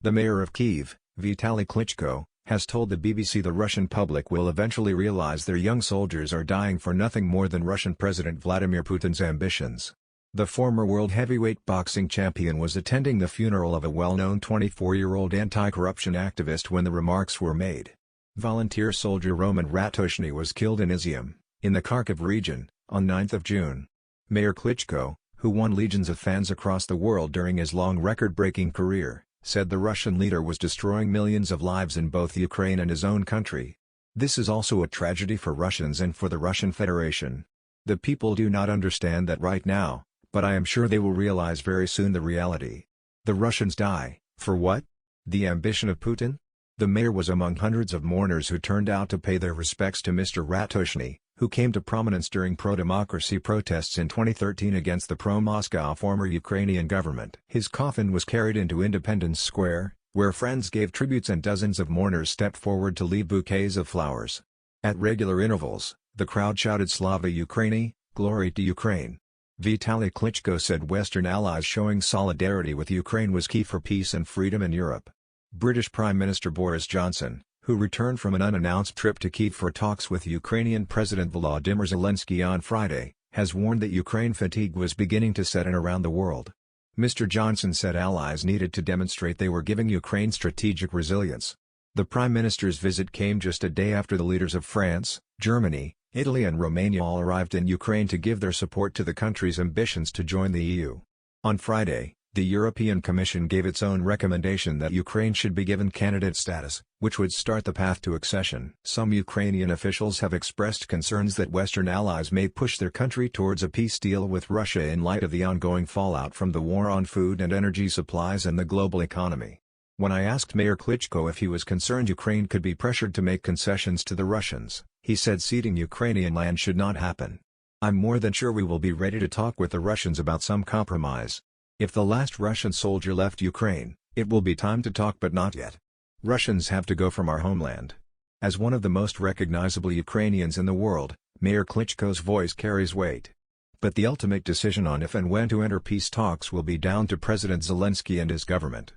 The mayor of Kyiv, Vitali Klitschko, has told the BBC the Russian public will eventually realize their young soldiers are dying for nothing more than Russian President Vladimir Putin's ambitions. The former world heavyweight boxing champion was attending the funeral of a well-known 24-year-old anti-corruption activist when the remarks were made. Volunteer soldier Roman Ratoshny was killed in Izium, in the Kharkiv region, on 9 June. Mayor Klitschko, who won legions of fans across the world during his long record-breaking career, said the Russian leader was destroying millions of lives in both Ukraine and his own country. This is also a tragedy for Russians and for the Russian Federation. The people do not understand that right now, but I am sure they will realize very soon the reality. The Russians die, for what? The ambition of Putin? The mayor was among hundreds of mourners who turned out to pay their respects to Mr. Ratoshny, who came to prominence during pro-democracy protests in 2013 against the pro-Moscow former Ukrainian government. His coffin was carried into Independence Square, where friends gave tributes and dozens of mourners stepped forward to leave bouquets of flowers. At regular intervals, the crowd shouted Slava Ukraini, glory to Ukraine. Vitali Klitschko said Western allies showing solidarity with Ukraine was key for peace and freedom in Europe. British Prime Minister Boris Johnson, who returned from an unannounced trip to Kyiv for talks with Ukrainian President Volodymyr Zelensky on Friday, has warned that Ukraine fatigue was beginning to set in around the world. Mr. Johnson said allies needed to demonstrate they were giving Ukraine strategic resilience. The Prime Minister's visit came just a day after the leaders of France, Germany, Italy and Romania all arrived in Ukraine to give their support to the country's ambitions to join the EU. On Friday, the European Commission gave its own recommendation that Ukraine should be given candidate status, which would start the path to accession. Some Ukrainian officials have expressed concerns that Western allies may push their country towards a peace deal with Russia in light of the ongoing fallout from the war on food and energy supplies and the global economy. When I asked Mayor Klitschko if he was concerned Ukraine could be pressured to make concessions to the Russians, he said ceding Ukrainian land should not happen. I'm more than sure we will be ready to talk with the Russians about some compromise. If the last Russian soldier left Ukraine, it will be time to talk but not yet. Russians have to go from our homeland. As one of the most recognizable Ukrainians in the world, Mayor Klitschko's voice carries weight. But the ultimate decision on if and when to enter peace talks will be down to President Zelensky and his government.